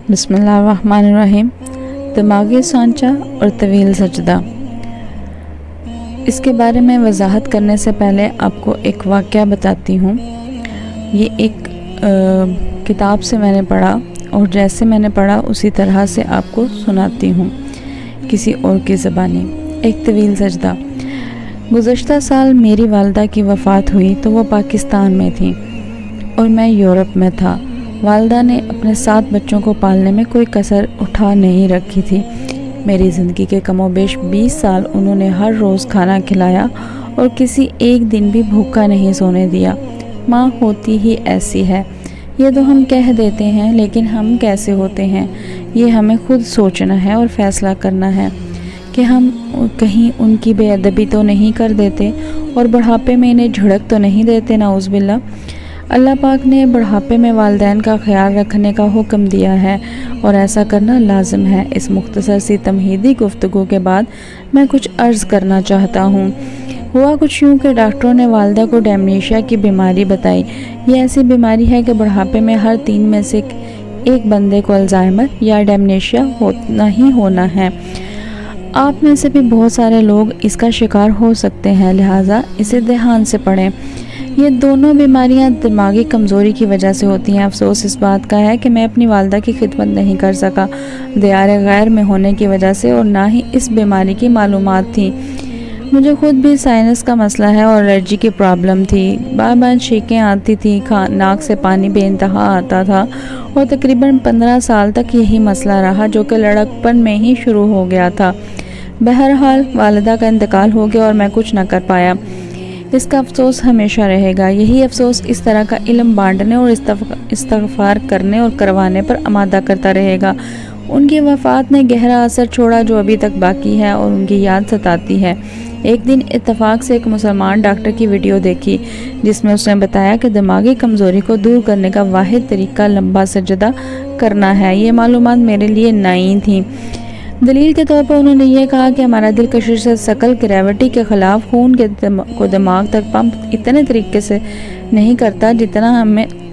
بسم اللہ الرحمن الرحیم۔ دماغی سانچہ اور طویل سجدہ۔ اس کے بارے میں وضاحت کرنے سے پہلے آپ کو ایک واقعہ بتاتی ہوں۔ یہ ایک کتاب سے میں نے پڑھا اور جیسے میں نے پڑھا اسی طرح سے آپ کو سناتی ہوں کسی اور کی زبانی۔ ایک طویل سجدہ۔ گزشتہ سال میری والدہ کی وفات ہوئی تو وہ پاکستان میں تھیں اور میں یورپ میں تھا۔ والدہ نے اپنے 7 بچوں کو پالنے میں کوئی کسر اٹھا نہیں رکھی تھی۔ میری زندگی کے کم و بیش 20 سال انہوں نے ہر روز کھانا کھلایا اور کسی ایک دن بھی بھوکا نہیں سونے دیا۔ ماں ہوتی ہی ایسی ہے، یہ تو ہم کہہ دیتے ہیں، لیکن ہم کیسے ہوتے ہیں یہ ہمیں خود سوچنا ہے اور فیصلہ کرنا ہے کہ ہم کہیں ان کی بے ادبی تو نہیں کر دیتے اور بڑھاپے میں انہیں جھڑک تو نہیں دیتے، نعوذ باللہ۔ اللہ پاک نے بڑھاپے میں والدین کا خیال رکھنے کا حکم دیا ہے اور ایسا کرنا لازم ہے۔ اس مختصر سی تمہیدی گفتگو کے بعد میں کچھ عرض کرنا چاہتا ہوں۔ ہوا کچھ یوں کہ ڈاکٹروں نے والدہ کو ڈیمنشیا کی بیماری بتائی۔ یہ ایسی بیماری ہے کہ بڑھاپے میں ہر 3 میں سے ایک بندے کو الزائمر یا ڈیمنشیا ہونا ہے۔ آپ میں سے بھی بہت سارے لوگ اس کا شکار ہو سکتے ہیں، لہٰذا اسے دھیان سے پڑھیں۔ یہ دونوں بیماریاں دماغی کمزوری کی وجہ سے ہوتی ہیں۔ افسوس اس بات کا ہے کہ میں اپنی والدہ کی خدمت نہیں کر سکا، دیار غیر میں ہونے کی وجہ سے، اور نہ ہی اس بیماری کی معلومات تھی۔ مجھے خود بھی سائنس کا مسئلہ ہے اور الرجی کی پرابلم تھی۔ بار بار چھینکیں آتی تھی، ناک سے پانی بے انتہا آتا تھا اور تقریباً 15 سال تک یہی مسئلہ رہا، جو کہ لڑکپن میں ہی شروع ہو گیا تھا۔ بہرحال والدہ کا انتقال ہو گیا اور میں کچھ نہ کر پایا۔ اس کا افسوس ہمیشہ رہے گا۔ یہی افسوس اس طرح کا علم بانٹنے اور استغفار کرنے اور کروانے پر آمادہ کرتا رہے گا۔ ان کی وفات نے گہرا اثر چھوڑا جو ابھی تک باقی ہے اور ان کی یاد ستاتی ہے۔ ایک دن اتفاق سے ایک مسلمان ڈاکٹر کی ویڈیو دیکھی جس میں اس نے بتایا کہ دماغی کمزوری کو دور کرنے کا واحد طریقہ لمبا سجدہ کرنا ہے۔ یہ معلومات میرے لیے نئی تھیں۔ دلیل کے طور پر انہوں نے یہ کہا کہ ہمارا دل کشش سے ثقل گریوٹی کے خلاف خون کو دماغ تک پمپ اتنے طریقے سے نہیں کرتا جتنا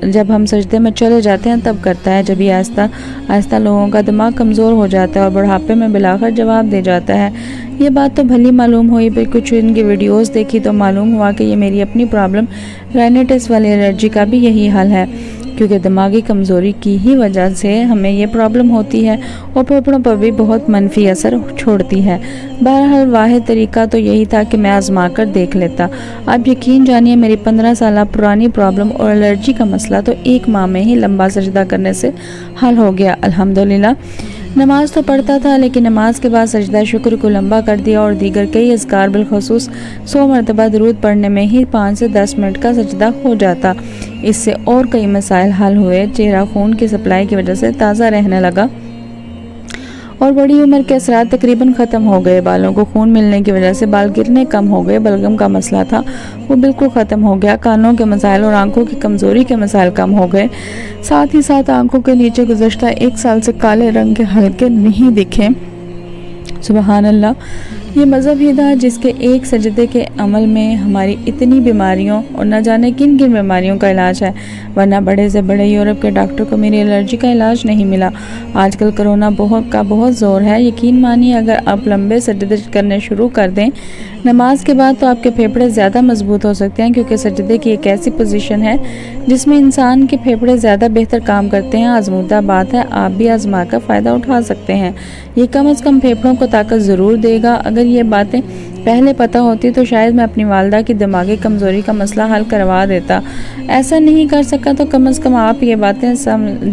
جب ہم سجدے میں چلے جاتے ہیں تب کرتا ہے۔ جب یہ آہستہ آہستہ لوگوں کا دماغ کمزور ہو جاتا ہے اور بڑھاپے میں بالآخر جواب دے جاتا ہے۔ یہ بات تو بھلی معلوم ہوئی، پھر کچھ ان کی ویڈیوز دیکھی تو معلوم ہوا کہ یہ میری اپنی پرابلم رائنائٹس والی الرجی کا بھی یہی حل ہے، کیونکہ دماغی کمزوری کی ہی وجہ سے ہمیں یہ پرابلم ہوتی ہے اور پھیپھڑوں پر بھی بہت منفی اثر چھوڑتی ہے۔ بہرحال واحد طریقہ تو یہی تھا کہ میں آزما کر دیکھ لیتا۔ آپ یقین جانیے میری 15 سالہ پرانی پرابلم اور الرجی کا مسئلہ تو 1 ماہ میں ہی لمبا سجدہ کرنے سے حل ہو گیا، الحمدللہ۔ نماز تو پڑھتا تھا لیکن نماز کے بعد سجدہ شکر کو لمبا کر دیا اور دیگر کئی اذکار بالخصوص 100 مرتبہ درود پڑھنے میں ہی 5 سے 10 منٹ کا سجدہ ہو جاتا۔ اس سے اور کئی مسائل حل ہوئے۔ چہرہ خون کی سپلائی کی وجہ سے تازہ رہنے لگا اور بڑی عمر کے اثرات تقریباً ختم ہو گئے۔ بالوں کو خون ملنے کی وجہ سے بال گرنے کم ہو گئے۔ بلغم کا مسئلہ تھا وہ بالکل ختم ہو گیا۔ کانوں کے مسائل اور آنکھوں کی کمزوری کے مسائل کم ہو گئے۔ ساتھ ہی ساتھ آنکھوں کے نیچے گزشتہ 1 سال سے کالے رنگ کے حلقے نہیں دکھے۔ سبحان اللہ۔ یہ مذہب ہی تھا جس کے ایک سجدے کے عمل میں ہماری اتنی بیماریوں اور نہ جانے کن کن بیماریوں کا علاج ہے، ورنہ بڑے سے بڑے یورپ کے ڈاکٹر کو میری الرجی کا علاج نہیں ملا۔ آج کل کرونا کا بہت زور ہے۔ یقین مانیے اگر آپ لمبے سجدے کرنے شروع کر دیں نماز کے بعد تو آپ کے پھیپھڑے زیادہ مضبوط ہو سکتے ہیں، کیونکہ سجدے کی ایک ایسی پوزیشن ہے جس میں انسان کے پھیپھڑے زیادہ بہتر کام کرتے ہیں۔ آزمودہ بات ہے، آپ بھی آزما کر فائدہ اٹھا سکتے ہیں۔ یہ کم از کم پھیپھڑوں کو طاقت ضرور دے گا۔ اگر یہ باتیں پہلے پتہ ہوتی تو شاید میں اپنی والدہ کی دماغی کمزوری کا مسئلہ حل کروا دیتا۔ ایسا نہیں کر سکا تو کم از کم آپ یہ باتیں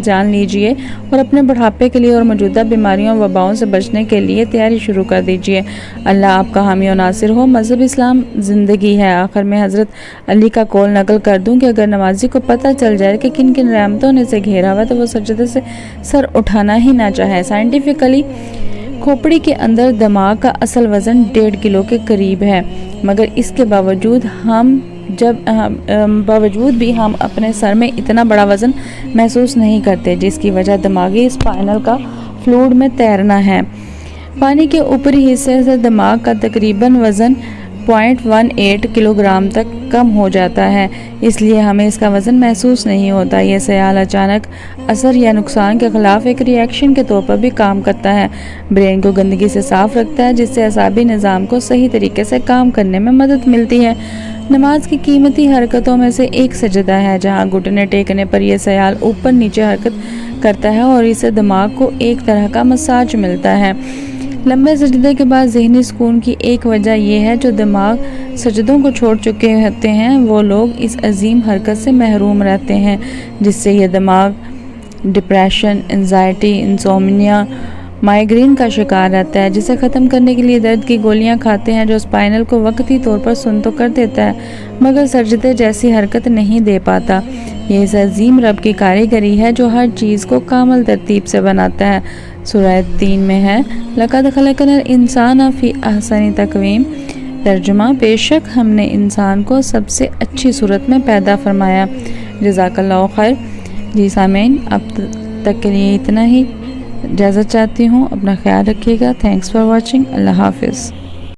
جان لیجئے اور اپنے بڑھاپے کے لیے اور موجودہ بیماریوں و وباؤں سے بچنے کے لیے تیاری شروع کر دیجئے۔ اللہ آپ کا حامی و ناصر ہو۔ مذہب اسلام زندگی ہے۔ آخر میں حضرت علی کا قول نقل کر دوں کہ اگر نمازی کو پتہ چل جائے کہ کن کن رحمتوں نے سے گھیرا ہوا تو وہ سجدے سے سر اٹھانا ہی نہ چاہے۔ سائنٹیفکلی کھوپڑی کے اندر دماغ کا اصل وزن 1.5 کلو کے قریب ہے، مگر اس کے باوجود بھی ہم اپنے سر میں اتنا بڑا وزن محسوس نہیں کرتے، جس کی وجہ دماغی اسپائنل کا فلوئڈ میں تیرنا ہے۔ پانی کے اوپری حصے سے دماغ کا تقریباً وزن 0.18 کلو گرام تک کم ہو جاتا ہے، اس لیے ہمیں اس کا وزن محسوس نہیں ہوتا۔ یہ سیال اچانک اثر یا نقصان کے خلاف ایک ری ایکشن کے طور پر بھی کام کرتا ہے۔ برین کو گندگی سے صاف رکھتا ہے، جس سے اعصابی نظام کو صحیح طریقے سے کام کرنے میں مدد ملتی ہے۔ نماز کی قیمتی حرکتوں میں سے ایک سجدہ ہے، جہاں گھٹنے ٹیکنے پر یہ سیال اوپر نیچے حرکت کرتا ہے اور اس سے دماغ کو ایک طرح کا مساج ملتا ہے۔ لمبے سجدے کے بعد ذہنی سکون کی ایک وجہ یہ ہے جو دماغ سجدوں کو چھوڑ چکے ہوتے ہیں وہ لوگ اس عظیم حرکت سے محروم رہتے ہیں، جس سے یہ دماغ ڈپریشن، انزائٹی، انسومنیا، مائیگرین کا شکار رہتا ہے، جسے ختم کرنے کے لیے درد کی گولیاں کھاتے ہیں جو اسپائنل کو وقتی طور پر سن تو کر دیتا ہے مگر سجدے جیسی حرکت نہیں دے پاتا۔ یہ اس عظیم رب کی کاریگری ہے جو ہر چیز کو کامل ترتیب سے بناتا ہے۔ سورہ 3 میں ہے لَقَدْ خَلَقْنَا الْإِنسَانَ فِي أَحْسَنِ تَقْوِيمٍ۔ ترجمہ: بے شک ہم نے انسان کو سب سے اچھی صورت میں پیدا فرمایا۔ جزاک اللہ خیر۔ جی سامعین، اب تک کے لیے اتنا ہی، اجازت چاہتی ہوں، اپنا خیال رکھیے گا۔ Thanks for watching. اللہ حافظ۔